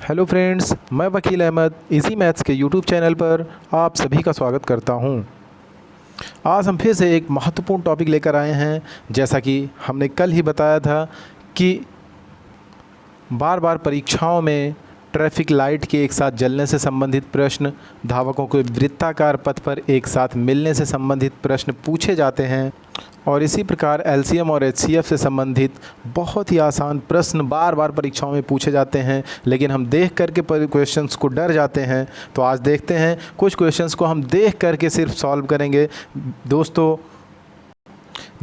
Hello friends, मैं वकील Ahmad easy maths के यूट्यूब चैनल पर आप सभी का स्वागत करता हूं। आज हम फिर से एक महत्वपूर्ण टॉपिक लेकर आए हैं। जैसा कि हमने कल ही बताया था कि बार बार परीक्षाओं में ट्रैफिक लाइट के एक साथ जलने से संबंधित प्रश्न, धावकों के वृत्ताकार पथ पर एक साथ मिलने से संबंधित प्रश्न पूछे जाते हैं और इसी प्रकार एलसीएम और एचसीएफ से संबंधित बहुत ही आसान प्रश्न बार बार परीक्षाओं में पूछे जाते हैं। लेकिन हम देख करके क्वेश्चंस को डर जाते हैं। तो आज देखते हैं कुछ क्वेश्चंस को हम देख करके सिर्फ सॉल्व करेंगे। दोस्तों,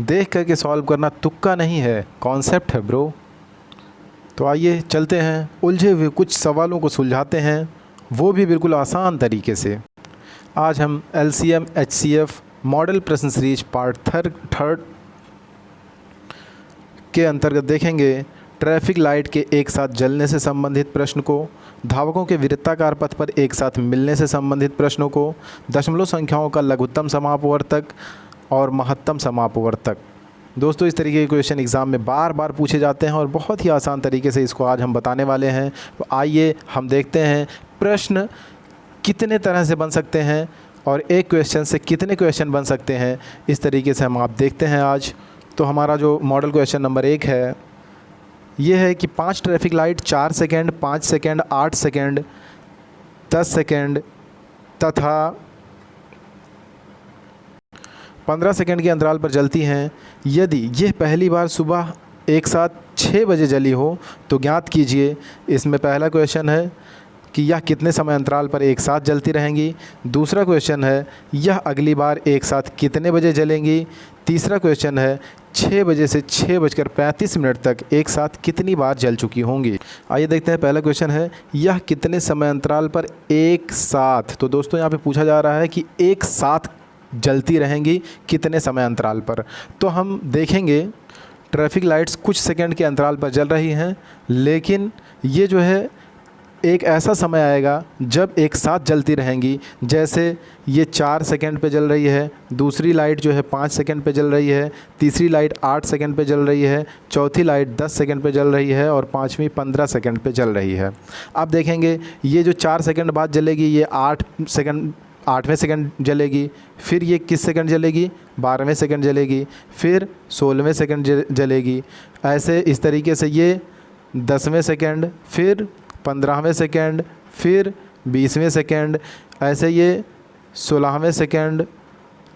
देख करके सॉल्व करना तुक्का नहीं है, कॉन्सेप्ट है ब्रो। तो आइए चलते हैं, उलझे हुए कुछ सवालों को सुलझाते हैं, वो भी बिल्कुल आसान तरीके से। आज हम एलसीएम एचसीएफ मॉडल प्रश्न सीरीज पार्ट थर्ड के अंतर्गत देखेंगे ट्रैफिक लाइट के एक साथ जलने से संबंधित प्रश्न को, धावकों के वृत्ताकार पथ पर एक साथ मिलने से संबंधित प्रश्नों को, दशमलव संख्याओं का लघुत्तम समापवर्तक और महत्तम समापवर्तक। दोस्तों, इस तरीके के क्वेश्चन एग्ज़ाम में बार बार पूछे जाते हैं और बहुत ही आसान तरीके से इसको आज हम बताने वाले हैं। तो आइए हम देखते हैं प्रश्न कितने तरह से बन सकते हैं और एक क्वेश्चन से कितने क्वेश्चन बन सकते हैं। इस तरीके से हम आप देखते हैं आज। तो हमारा जो मॉडल क्वेश्चन नंबर 1 है, ये है कि 5 traffic light 4 second, 5 second, 8 second, 10 second तथा 15 सेकेंड के अंतराल पर जलती हैं। यदि यह पहली बार सुबह एक साथ 6 बजे जली हो तो ज्ञात कीजिए। इसमें पहला क्वेश्चन है कि यह कितने समय अंतराल पर एक साथ जलती रहेंगी। दूसरा क्वेश्चन है यह अगली बार एक साथ कितने बजे जलेंगी। तीसरा क्वेश्चन है 6 बजे से 6:35 तक एक साथ कितनी बार जल चुकी होंगी। आइए देखते हैं। पहला क्वेश्चन है यह कितने समय अंतराल पर एक साथ। तो दोस्तों, यहाँ पे पूछा जा रहा है कि एक साथ जलती रहेंगी कितने समय अंतराल पर। तो हम देखेंगे ट्रैफिक लाइट्स कुछ सेकंड के अंतराल पर जल रही हैं, लेकिन ये जो है एक ऐसा समय आएगा जब एक साथ जलती रहेंगी। जैसे ये 4 सेकंड पे जल रही है, दूसरी लाइट जो है 5 सेकंड पे जल रही है, तीसरी लाइट 8 सेकंड पे जल रही है, चौथी लाइट 10 सेकंड पे जल रही है और पांचवी 15 सेकंड पे जल रही है। अब देखेंगे ये जो 4 सेकंड बाद जलेगी ये 8वें सेकंड जलेगी, फिर ये किस सेकंड जलेगी, 12वें सेकंड जलेगी, फिर 16वें सेकंड जलेगी। ऐसे इस तरीके से ये 10वें सेकंड, फिर 15वें सेकंड, फिर 20वें सेकंड, ऐसे ये 16वें सेकंड,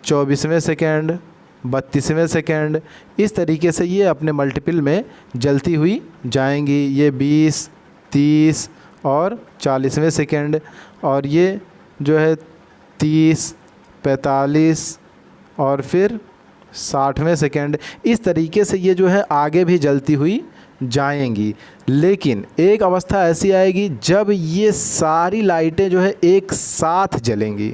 24वें सेकंड, 32वें सेकंड, इस तरीके से ये अपने मल्टीपल में जलती हुई जाएंगी। ये 20, 30 और 40वें सेकंड, और ये जो है 30, 45 और फिर 60वें सेकंड। इस तरीके से ये जो है आगे भी जलती हुई जाएंगी। लेकिन एक अवस्था ऐसी आएगी जब ये सारी लाइटें जो है एक साथ जलेंगी,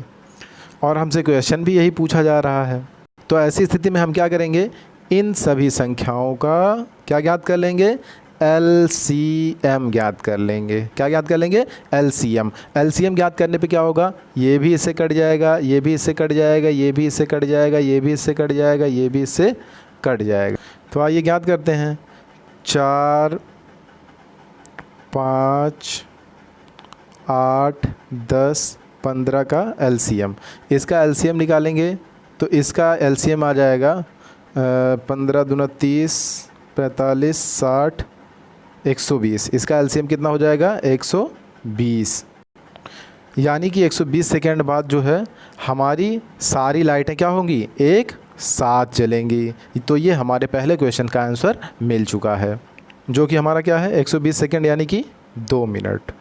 और हमसे क्वेश्चन भी यही पूछा जा रहा है। तो ऐसी स्थिति में हम क्या करेंगे, इन सभी संख्याओं का क्या ज्ञात कर लेंगे, एलसीएम ज्ञात कर लेंगे। क्या ज्ञात कर लेंगे, एलसीएम। एलसीएम ज्ञात करने पे क्या होगा, ये भी इससे कट जाएगा, ये भी इससे कट जाएगा, ये भी इससे कट जाएगा, ये भी इससे कट जाएगा, ये भी इससे कट जाएगा। तो आइए ज्ञात करते हैं। 4, 5, 8, 10, 15 का एलसीएम। इसका एलसीएम निकालेंगे तो इसका एलसीएम आ जाएगा 15 दूना 30, 45, 60, 120। इसका एलसीएम कितना हो जाएगा, 120। यानी कि 120 सेकेंड बाद जो है हमारी सारी लाइटें क्या होंगी, एक साथ जलेंगी। तो ये हमारे पहले क्वेश्चन का आंसर मिल चुका है, जो कि हमारा क्या है, 120 सेकेंड यानी कि 2 मिनट।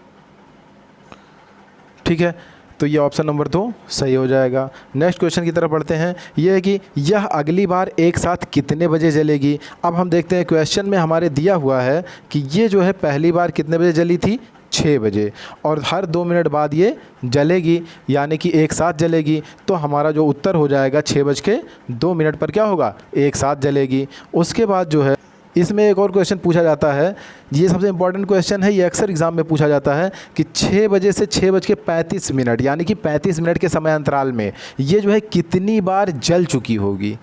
ठीक है, तो ये ऑप्शन नंबर 2 सही हो जाएगा। नेक्स्ट क्वेश्चन की तरफ बढ़ते हैं। ये है कि यह अगली बार एक साथ कितने बजे जलेगी। अब हम देखते हैं, क्वेश्चन में हमारे दिया हुआ है कि ये जो है पहली बार कितने बजे जली थी, 6 बजे, और हर 2 मिनट बाद ये जलेगी, यानी कि एक साथ जलेगी। तो हमारा जो उत्तर हो जाएगा 6:02 पर क्या होगा, एक साथ जलेगी। उसके बाद जो है इसमें एक और क्वेश्चन पूछा जाता है, ये सबसे इम्पॉर्टेंट क्वेश्चन है, ये अक्सर एग्ज़ाम में पूछा जाता है कि 6 बजे से 6:35 यानी कि 35 मिनट के समय अंतराल में ये जो है कितनी बार जल चुकी होगी।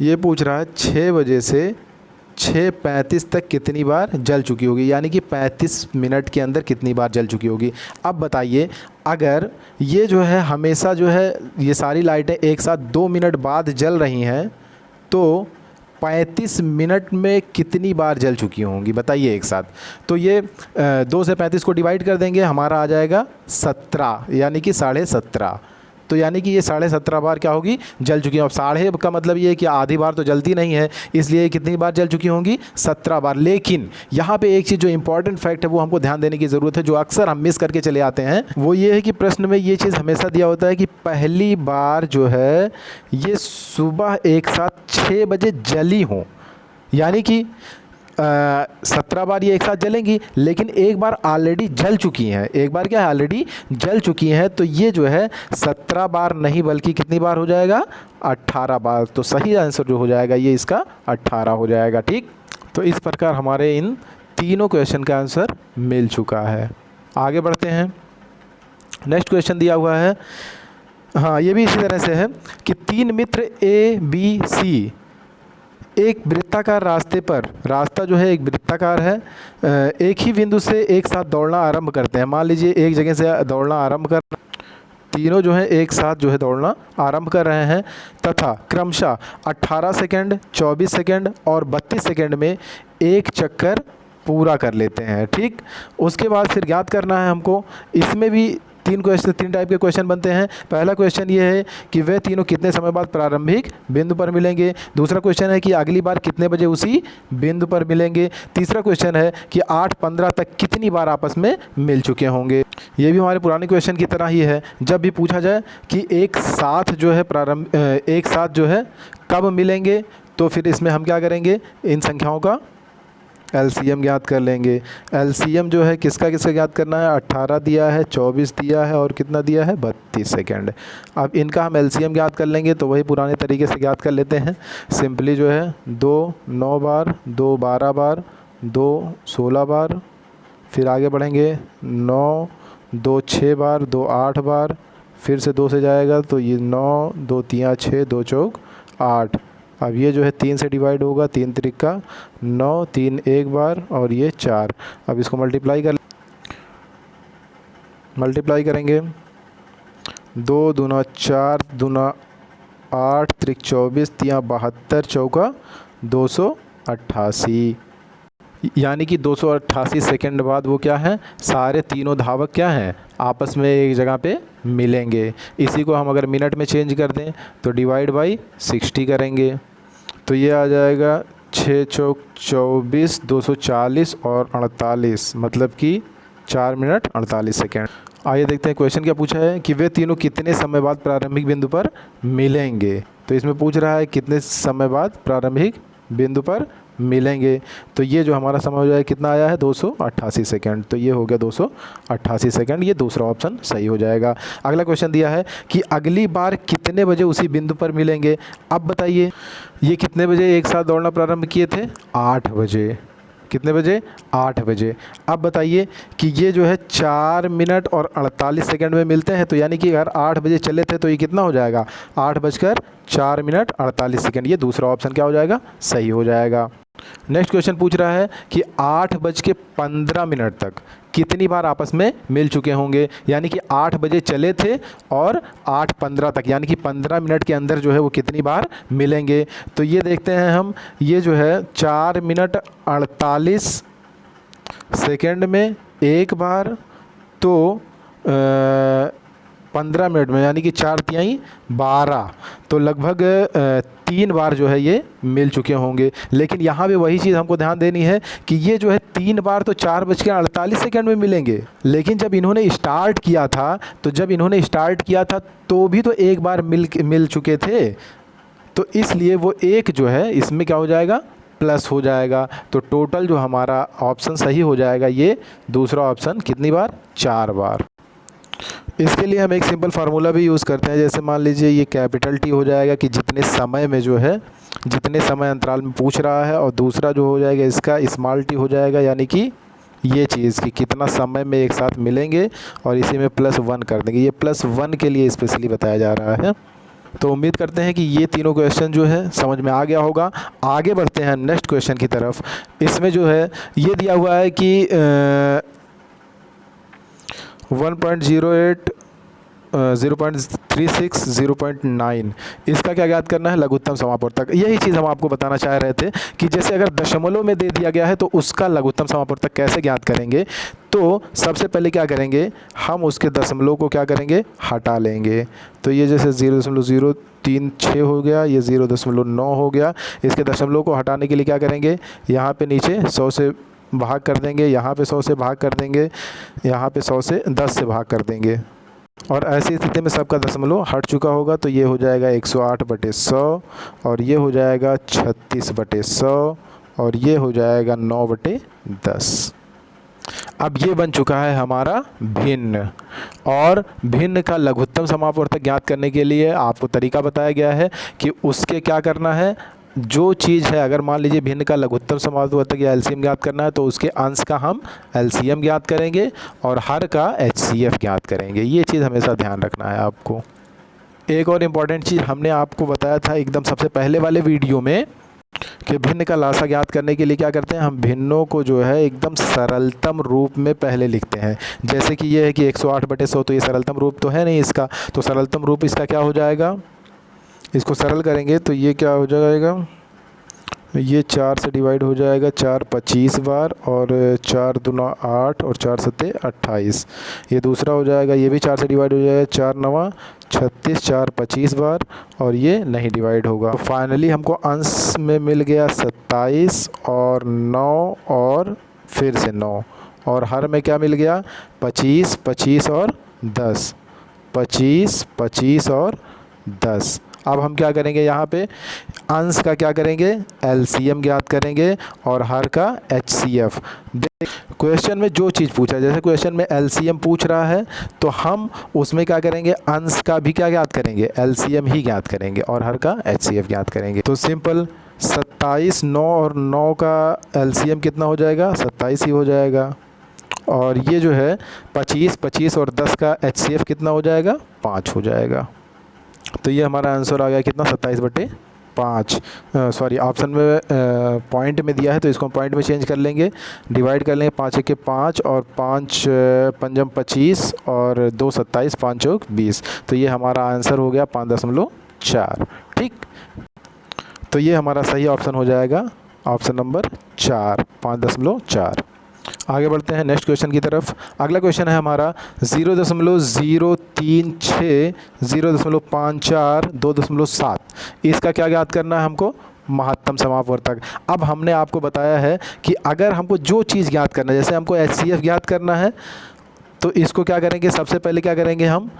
ये पूछ रहा है 6 बजे से 6:35 तक कितनी बार जल चुकी होगी, यानी कि 35 मिनट के अंदर कितनी बार जल चुकी होगी। अब बताइए, अगर ये जो है हमेशा जो है ये सारी लाइटें एक साथ 2 मिनट बाद जल रही हैं तो 35 मिनट में कितनी बार जल चुकी होंगी, बताइए एक साथ। तो ये 2 से 35 को डिवाइड कर देंगे, हमारा आ जाएगा 17, यानी कि 17.5। तो यानी कि ये 17.5 बार क्या होगी, जल चुकी है। अब 1.5 का मतलब ये है कि आधी बार तो जलती नहीं है, इसलिए कितनी बार जल चुकी होंगी, 17 बार। लेकिन यहाँ पे एक चीज़ जो इंपॉर्टेंट फैक्ट है वो हमको ध्यान देने की ज़रूरत है, जो अक्सर हम मिस करके चले आते हैं, वो ये है कि प्रश्न में ये चीज़ हमेशा दिया होता है कि पहली बार जो है ये सुबह एक साथ 6 बजे जली हो, यानी कि 17 बार ये एक साथ जलेंगी, लेकिन एक बार ऑलरेडी जल चुकी हैं। एक बार क्या है, ऑलरेडी जल चुकी हैं। तो ये जो है 17 बार नहीं बल्कि कितनी बार हो जाएगा, 18 बार। तो सही आंसर जो हो जाएगा ये इसका 18 हो जाएगा। ठीक, तो इस प्रकार हमारे इन तीनों क्वेश्चन का आंसर मिल चुका है। आगे बढ़ते हैं। नेक्स्ट क्वेश्चन दिया हुआ है, हाँ ये भी इसी तरह से है कि 3 मित्र ABC एक वृत्ताकार रास्ते पर, रास्ता जो है एक वृत्ताकार है, एक ही बिंदु से एक साथ दौड़ना आरंभ करते हैं। मान लीजिए एक जगह से दौड़ना आरंभ कर, तीनों जो है एक साथ जो है दौड़ना आरंभ कर रहे हैं तथा क्रमशः 18 सेकंड, 24 सेकंड और 32 सेकंड में एक चक्कर पूरा कर लेते हैं। ठीक, उसके बाद फिर ज्ञात करना है हमको, इसमें भी तीन टाइप के क्वेश्चन बनते हैं। पहला क्वेश्चन ये है कि वे तीनों कितने समय बाद प्रारंभिक बिंदु पर मिलेंगे। दूसरा क्वेश्चन है कि अगली बार कितने बजे उसी बिंदु पर मिलेंगे। तीसरा क्वेश्चन है कि 8:15 तक कितनी बार आपस में मिल चुके होंगे। ये भी हमारे पुराने क्वेश्चन की तरह ही है, जब भी पूछा जाए कि एक साथ जो है कब मिलेंगे, तो फिर इसमें हम क्या करेंगे, इन संख्याओं का LCM ज्ञात कर लेंगे। LCM जो है किसका ज्ञात करना है, 18 दिया है, 24 दिया है और कितना दिया है, 32 सेकेंड। अब इनका हम LCM ज्ञात कर लेंगे, तो वही पुराने तरीके से ज्ञात कर लेते हैं। सिंपली जो है 2 9 बार, 2 12 बार, 2 16 बार, फिर आगे बढ़ेंगे 9 2 6 बार, 2 8 बार, फिर से 2 से जाएगा तो ये 9 2 3 6, 2 चौक 8। अब ये जो है 3 से डिवाइड होगा, 3 त्रिका 9, 3 एक बार और ये 4। अब इसको मल्टीप्लाई करेंगे, 2 दूना 4 दूना 8 त्रिक 24 तिया 72 चौका 288, यानी कि 288 सेकंड बाद वो क्या है, सारे तीनों धावक क्या हैं, आपस में एक जगह पे मिलेंगे। इसी को हम अगर मिनट में चेंज कर दें तो डिवाइड बाई 60 करेंगे, तो ये आ जाएगा 6 चौक 24, 240 और 48, मतलब कि 4 मिनट 48 सेकेंड। आइए देखते हैं क्वेश्चन क्या पूछा है कि वे तीनों कितने समय बाद प्रारंभिक बिंदु पर मिलेंगे। तो इसमें पूछ रहा है कितने समय बाद प्रारंभिक बिंदु पर मिलेंगे। तो ये जो हमारा समय हो जाएगा कितना आया है, 288 सेकंड। तो ये हो गया 288 सेकंड, ये दूसरा ऑप्शन सही हो जाएगा। अगला क्वेश्चन दिया है कि अगली बार कितने बजे उसी बिंदु पर मिलेंगे। अब बताइए ये कितने बजे एक साथ दौड़ना प्रारंभ किए थे, 8 बजे। कितने बजे, 8 बजे। अब बताइए कि ये जो है 4 मिनट और 48 सेकंड में मिलते हैं, तो यानी कि अगर 8 बजे चले थे तो ये कितना हो जाएगा, 8:04 मिनट 48 सेकंड। ये दूसरा ऑप्शन क्या हो जाएगा, सही हो जाएगा। नेक्स्ट क्वेश्चन पूछ रहा है कि 8:15 तक कितनी बार आपस में मिल चुके होंगे, यानी कि 8 बजे चले थे और 8:15 तक, यानी कि 15 मिनट के अंदर जो है वो कितनी बार मिलेंगे। तो ये देखते हैं हम, ये जो है 4 मिनट 48 सेकेंड में एक बार, तो 15 मिनट में यानी कि 4 तिहाई 12, तो लगभग 3 बार जो है ये मिल चुके होंगे। लेकिन यहाँ पे वही चीज़ हमको ध्यान देनी है कि ये जो है 3 बार तो 4:48 में मिलेंगे, लेकिन जब इन्होंने स्टार्ट किया था तो भी तो एक बार मिल चुके थे, तो इसलिए वो एक जो है इसमें क्या हो जाएगा, प्लस हो जाएगा। तो टोटल जो हमारा ऑप्शन सही हो जाएगा ये दूसरा ऑप्शन, कितनी बार, 4 बार। इसके लिए हम एक सिंपल फार्मूला भी यूज़ करते हैं। जैसे मान लीजिए ये कैपिटल T हो जाएगा कि जितने समय में जो है, जितने समय अंतराल में पूछ रहा है, और दूसरा जो हो जाएगा इसका स्मॉल t हो जाएगा, यानी कि ये चीज़ कि कितना समय में एक साथ मिलेंगे, और इसी में +1 कर देंगे। ये +1 के लिए स्पेशली बताया जा रहा है। तो उम्मीद करते हैं कि ये तीनों क्वेश्चन जो है समझ में आ गया होगा। आगे बढ़ते हैं नेक्स्ट क्वेश्चन की तरफ। इसमें जो है ये दिया हुआ है कि 1.08 0.36 0.9 इसका क्या ज्ञात करना है, लघुत्तम समापवर्तक। यही चीज़ हम आपको बताना चाह रहे थे कि जैसे अगर दशमलव में दे दिया गया है तो उसका लघुत्तम समापवर्तक कैसे ज्ञात करेंगे। तो सबसे पहले क्या करेंगे, हम उसके दशमलव को क्या करेंगे, हटा लेंगे। तो ये जैसे 0.036 हो गया, ये 0.9 हो गया। इसके दशमलव को हटाने के लिए क्या करेंगे, यहाँ पे नीचे 100 से भाग कर देंगे, यहाँ पे 100 से भाग कर देंगे, यहाँ पे 100 से 10 से भाग कर देंगे। और ऐसी स्थिति में सबका दशमलव हट चुका होगा। तो ये हो जाएगा 108/100 और ये हो जाएगा 36/100 और ये हो जाएगा 9/10। अब ये बन चुका है हमारा भिन्न। और भिन्न का लघुत्तम समापवर्तक ज्ञात करने के लिए आपको तरीका बताया गया है कि उसके क्या करना है, जो चीज़ है, अगर मान लीजिए भिन्न का लघुत्तम समापवर्तक या एलसीएम ज्ञात करना है तो उसके अंश का हम एलसीएम ज्ञात करेंगे और हर का एचसीएफ ज्ञात करेंगे। ये चीज़ हमेशा ध्यान रखना है आपको। एक और इम्पॉर्टेंट चीज़ हमने आपको बताया था एकदम सबसे पहले वाले वीडियो में कि भिन्न का लासा ज्ञात करने के लिए क्या करते हैं, हम भिन्नों को जो है एकदम सरलतम रूप में पहले लिखते हैं। जैसे कि ये है कि 108/100, तो ये सरलतम रूप तो है नहीं इसका, तो सरलतम रूप इसका क्या हो जाएगा, इसको सरल करेंगे तो ये क्या हो जाएगा, ये 4 से डिवाइड हो जाएगा, 4 25 बार और 4 दूना 8 और 4 सत्ते 28। ये दूसरा हो जाएगा, ये भी 4 से डिवाइड हो जाएगा, 4 नवा 36, 4 25 बार और ये नहीं डिवाइड होगा। तो फाइनली हमको अंश में मिल गया 27 और 9 और फिर से 9 और हर में क्या मिल गया, 25 25 और 10, 25 25 और 10। अब हम क्या करेंगे, यहाँ पे अंश का क्या करेंगे, एलसीएम ज्ञात करेंगे और हर का एचसीएफ। क्वेश्चन में जो चीज़ पूछा है, जैसे क्वेश्चन में एलसीएम पूछ रहा है तो हम उसमें क्या करेंगे, अंश का भी क्या ज्ञात करेंगे, एलसीएम ही ज्ञात करेंगे और हर का एचसीएफ ज्ञात करेंगे। तो सिंपल 27, 9 और 9 का एलसीएम कितना हो जाएगा, 27 ही हो जाएगा। और ये जो है 25, 25 और 10 का एचसीएफ कितना हो जाएगा, 5 हो जाएगा। तो ये हमारा आंसर आ गया कितना, 27/5। सॉरी, ऑप्शन में पॉइंट में दिया है तो इसको हम पॉइंट में चेंज कर लेंगे, डिवाइड कर लेंगे, 5 1 5 और 5 पंजम 25 और 2 27, 5 चौक 20। तो ये हमारा आंसर हो गया 5.4। ठीक, तो ये हमारा सही ऑप्शन हो जाएगा, ऑप्शन नंबर 4, 5.4। आगे बढ़ते हैं नेक्स्ट क्वेश्चन की तरफ। अगला क्वेश्चन है हमारा 0.036, 0.54, 2.7। इसका क्या ज्ञात करना है हमको, महत्तम समापवर्तक। अब हमने आपको बताया है कि अगर हमको जो चीज़ ज्ञात करना है, जैसे हमको एचसीएफ ज्ञात करना है तो इसको क्या करेंगे, सबसे पहले क्या करेंगे, हम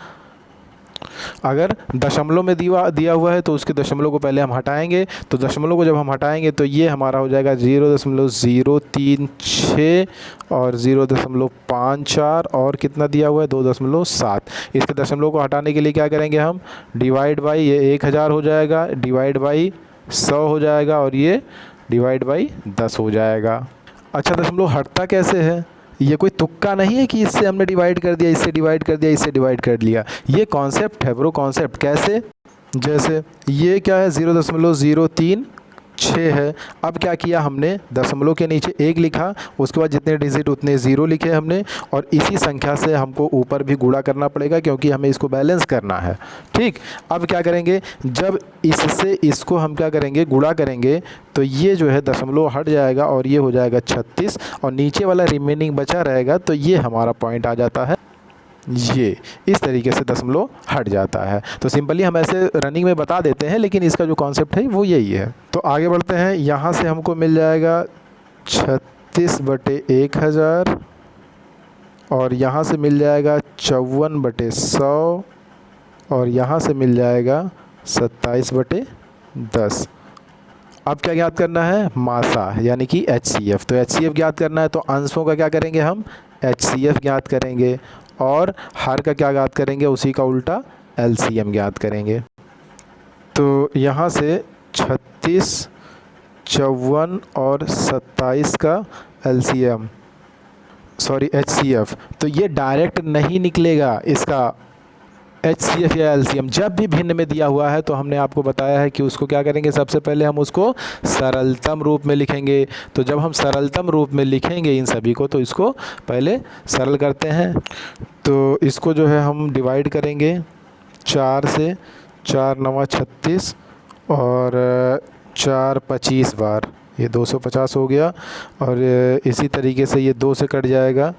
अगर दशमलव में दिया हुआ है तो उसके दशमलव को पहले हम हटाएंगे। तो दशमलव को जब हम हटाएंगे तो ये हमारा हो जाएगा 0.036 और 0.54 और कितना दिया हुआ है, 2.7। इसके दशमलव को हटाने के लिए क्या करेंगे, हम डिवाइड बाई, ये 1000 हो जाएगा, डिवाइड बाई 100 हो जाएगा और ये डिवाइड बाई 10 हो जाएगा। अच्छा, दशमलव हटता कैसे है, ये कोई तुक्का नहीं है कि इससे हमने डिवाइड कर दिया, इससे डिवाइड कर दिया, इससे डिवाइड कर लिया। ये कॉन्सेप्ट है ब्रो, कॉन्सेप्ट। कैसे, जैसे ये क्या है, 0.036 है। अब क्या किया हमने, दशमलव के नीचे 1 लिखा, उसके बाद जितने डिजिट उतने 0 लिखे हमने और इसी संख्या से हमको ऊपर भी गुणा करना पड़ेगा क्योंकि हमें इसको बैलेंस करना है। ठीक, अब क्या करेंगे, जब इससे इसको हम क्या करेंगे, गुणा करेंगे तो ये जो है दशमलव हट जाएगा और ये हो जाएगा 36 और नीचे वाला रिमेनिंग बचा रहेगा। तो ये हमारा पॉइंट आ जाता है, ये इस तरीके से दशमलव हट जाता है। तो सिंपली हम ऐसे रनिंग में बता देते हैं, लेकिन इसका जो कॉन्सेप्ट है वो यही है। तो आगे बढ़ते हैं, यहाँ से हमको मिल जाएगा 36/1000 और यहाँ से मिल जाएगा 54/100 और यहाँ से मिल जाएगा 27/10। अब क्या ज्ञात करना है, मासा यानी कि एचसीएफ। तो एचसीएफ ज्ञात करना है तो अंशों का क्या करेंगे, हम एचसीएफ ज्ञात करेंगे और हर का क्या ज्ञात करेंगे, उसी का उल्टा एलसीएम ज्ञात करेंगे। तो यहाँ से 36, 54 और 27 का एलसीएम, सॉरी एचसीएफ, तो ये डायरेक्ट नहीं निकलेगा इसका HCF या LCM जब भी भिन्न में दिया हुआ है तो हमने आपको बताया है कि उसको क्या करेंगे, सबसे पहले हम उसको सरलतम रूप में लिखेंगे। तो जब हम सरलतम रूप में लिखेंगे इन सभी को, तो इसको पहले सरल करते हैं। तो इसको जो है हम डिवाइड करेंगे 4 से, 4 9 36 और 4 25 बार, ये 250 हो गया। और इसी तरीके से ये 2 से कट जाएगा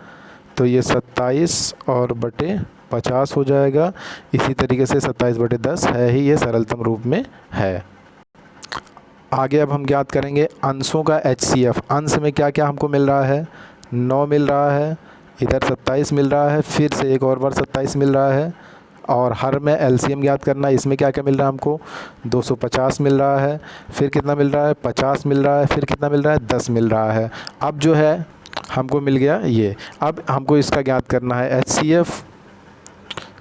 तो ये 27 और बटे 50 हो जाएगा। इसी तरीके से 27 बटे 10 है ही, ये सरलतम रूप में है। आगे अब हम ज्ञात करेंगे अंशों का HCF। अंश में क्या क्या हमको मिल रहा है, 9 मिल रहा है, इधर 27 मिल रहा है, फिर से एक और बार 27 मिल रहा है। और हर में LCM ज्ञात करना है। इसमें क्या क्या मिल रहा है हमको, 250 मिल रहा है, फिर कितना मिल रहा है, 50 मिल रहा है, फिर कितना मिल रहा है, 10 मिल रहा है। अब जो है हमको मिल गया ये। अब हमको इसका ज्ञात करना है HCF।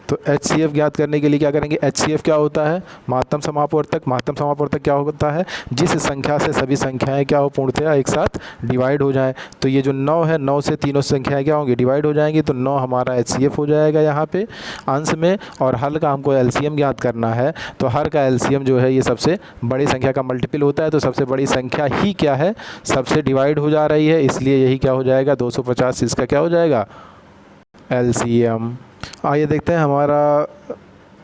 तो HCF ज्ञात करने के लिए क्या करेंगे, HCF क्या होता है, महत्तम समापवर्तक। महत्तम समापवर्तक क्या होता है, जिस संख्या से सभी संख्याएं क्या हो, पूर्णतया एक साथ डिवाइड हो जाएं। तो ये जो 9 है, 9 से तीनों संख्याएं क्या होंगी, डिवाइड हो जाएंगी। तो 9 हमारा HCF हो जाएगा यहाँ पे अंश में। और हर का हमको LCM ज्ञात करना है। तो हर का LCM जो है ये सबसे बड़ी संख्या का मल्टीपल होता है। तो सबसे बड़ी संख्या ही क्या है, सबसे डिवाइड हो जा रही है, इसलिए यही क्या हो जाएगा, 250 इसका क्या हो जाएगा, LCM। आइए देखते हैं हमारा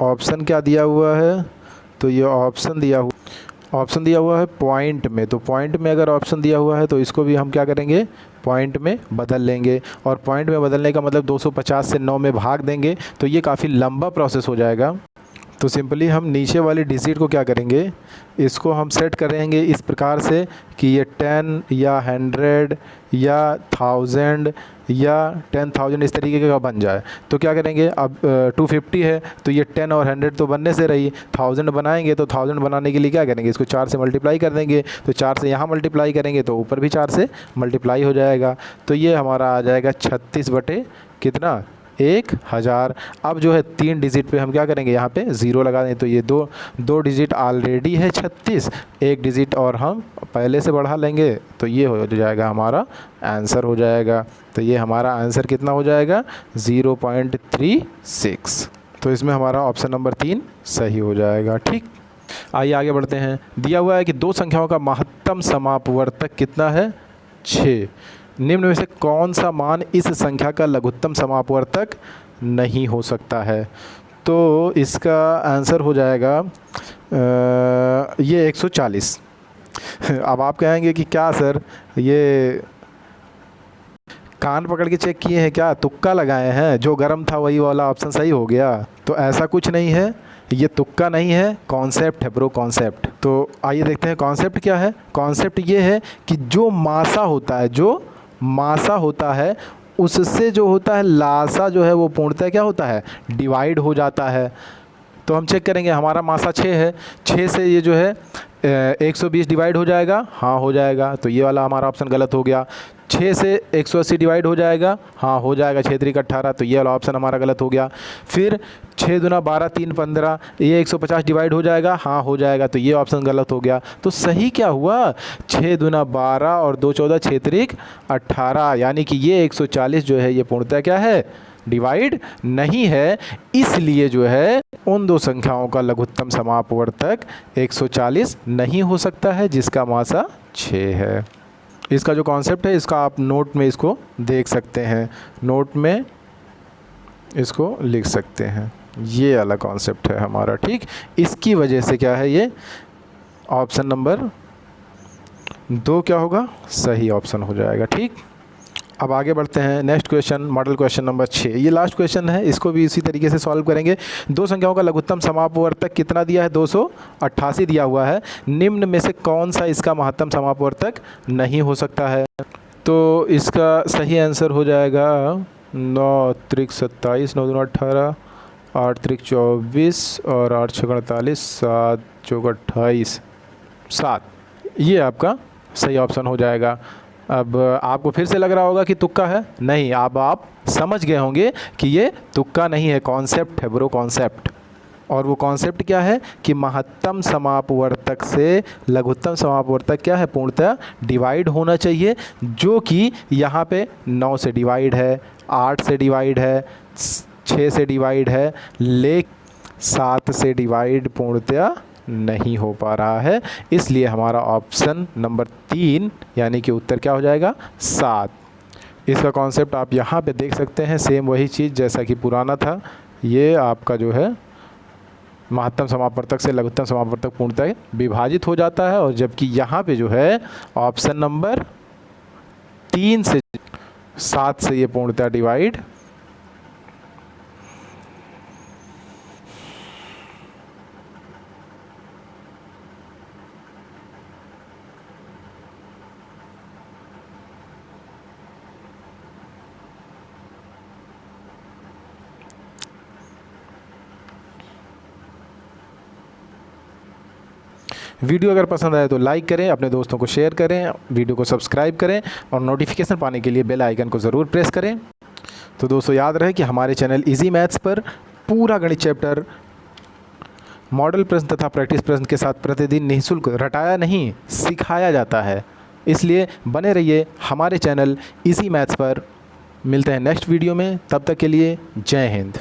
ऑप्शन क्या दिया हुआ है। तो ये ऑप्शन दिया हुआ है पॉइंट में। तो पॉइंट में अगर ऑप्शन दिया हुआ है तो इसको भी हम क्या करेंगे, पॉइंट में बदल लेंगे। और पॉइंट में बदलने का मतलब 250 से 9 में भाग देंगे। तो ये काफ़ी लंबा प्रोसेस हो जाएगा। तो सिंपली हम नीचे वाली डिजिट को क्या करेंगे, इसको हम सेट करेंगे इस प्रकार से कि ये 10 या 100 या 1000 या 10,000 इस तरीके का बन जाए। तो क्या करेंगे, अब 250 है तो ये 10 और 100 तो बनने से रही, 1000 बनाएंगे। तो 1000 बनाने के लिए क्या करेंगे, इसको 4 से मल्टीप्लाई कर देंगे। तो 4 से यहाँ मल्टीप्लाई करेंगे तो ऊपर भी 4 से मल्टीप्लाई हो जाएगा। तो ये हमारा आ जाएगा 36 बटे कितना, 1000। अब जो है 3 डिजिट पे हम क्या करेंगे, यहाँ पे 0 लगा दें। तो ये दो डिजिट ऑलरेडी है 36, एक डिजिट और हम पहले से बढ़ा लेंगे। तो ये हो जाएगा हमारा आंसर हो जाएगा। तो ये हमारा आंसर कितना हो जाएगा, 0.36। तो इसमें हमारा ऑप्शन नंबर 3 सही हो जाएगा। ठीक, आइए आगे बढ़ते हैं। दिया हुआ है कि दो संख्याओं का महत्तम समापवर्तक कितना है, 6। निम्न में से कौन सा मान इस संख्या का लघुत्तम समापवर्तक नहीं हो सकता है। तो इसका आंसर हो जाएगा ये 140। अब आप कहेंगे कि क्या सर, ये कान पकड़ के चेक किए हैं क्या, तुक्का लगाए हैं, जो गर्म था वही वाला ऑप्शन सही हो गया। तो ऐसा कुछ नहीं है, ये तुक्का नहीं है, कॉन्सेप्ट है ब्रो, कॉन्सेप्ट। तो आइए देखते हैं कॉन्सेप्ट क्या है। कॉन्सेप्ट ये है कि जो मासा होता है उससे जो होता है लासा जो है वो पूर्णतः क्या होता है, डिवाइड हो जाता है। तो हम चेक करेंगे, हमारा मासा 6 है, 6 से ये जो है 120 डिवाइड हो जाएगा, हाँ हो जाएगा। तो ये वाला हमारा ऑप्शन गलत हो गया। 6 से 180 डिवाइड हो जाएगा, हाँ हो जाएगा, 6 3 18। तो ये वाला ऑप्शन हमारा गलत हो गया। फिर 6 दूना 12 3 15, ये 150 डिवाइड हो जाएगा, हाँ हो जाएगा। तो ये ऑप्शन गलत हो गया। तो सही क्या हुआ, 6 दूना 12 और 2 14, 6 3 18। यानी कि ये 140 जो है ये पूर्णतः क्या है, डिवाइड नहीं है। इसलिए जो है उन दो संख्याओं का लघुत्तम समापवर्तक 140 नहीं हो सकता है, जिसका मासा 6 है। इसका जो कॉन्सेप्ट है इसका आप नोट में इसको देख सकते हैं, नोट में इसको लिख सकते हैं। ये वाला कॉन्सेप्ट है हमारा। ठीक, इसकी वजह से क्या है, ये ऑप्शन नंबर 2 क्या होगा, सही ऑप्शन हो जाएगा। ठीक, अब आगे बढ़ते हैं। Next question, model question number 6। ये लास्ट क्वेश्चन है, इसको भी इसी तरीके से सॉल्व करेंगे। दो संख्याओं का लघुत्तम समापवर्तक कितना दिया है, 288 दिया हुआ है। निम्न में से कौन सा इसका महत्तम समापवर्तक नहीं हो सकता है। तो इसका सही आंसर हो जाएगा 9 त्रिक 27, 9 दूना 18, 8 त्रिक 24 और 8 छक 48, 7 चौक 28, 7। ये आपका सही ऑप्शन हो जाएगा। अब आपको फिर से लग रहा होगा कि तुक्का है, नहीं, अब आप समझ गए होंगे कि ये तुक्का नहीं है, कॉन्सेप्ट है ब्रो, कॉन्सेप्ट। और वो कॉन्सेप्ट क्या है कि महत्तम समापवर्तक से लघुत्तम समापवर्तक क्या है, पूर्णतः डिवाइड होना चाहिए, जो कि यहाँ पे 9 से डिवाइड है, 8 से डिवाइड है, 6 से डिवाइड है, 7 से डिवाइड पूर्णतया नहीं हो पा रहा है, इसलिए हमारा ऑप्शन नंबर 3 यानी कि उत्तर क्या हो जाएगा 7। इसका कॉन्सेप्ट आप यहाँ पे देख सकते हैं, सेम वही चीज़ जैसा कि पुराना था। ये आपका जो है महत्तम समापवर्तक से लघुत्तम समापवर्तक पूर्णतः विभाजित हो जाता है, और जबकि यहाँ पे जो है ऑप्शन नंबर 3 से 7 से ये पूर्णतः डिवाइड वीडियो अगर पसंद आए तो लाइक करें, अपने दोस्तों को शेयर करें, वीडियो को सब्सक्राइब करें और नोटिफिकेशन पाने के लिए बेल आइकन को ज़रूर प्रेस करें। तो दोस्तों याद रहे कि हमारे चैनल इजी मैथ्स पर पूरा गणित चैप्टर मॉडल प्रश्न तथा प्रैक्टिस प्रश्न के साथ प्रतिदिन निःशुल्क रटाया नहीं सिखाया जाता है, इसलिए बने रहिए हमारे चैनल इजी मैथ्स पर। मिलते हैं नेक्स्ट वीडियो में, तब तक के लिए जय हिंद।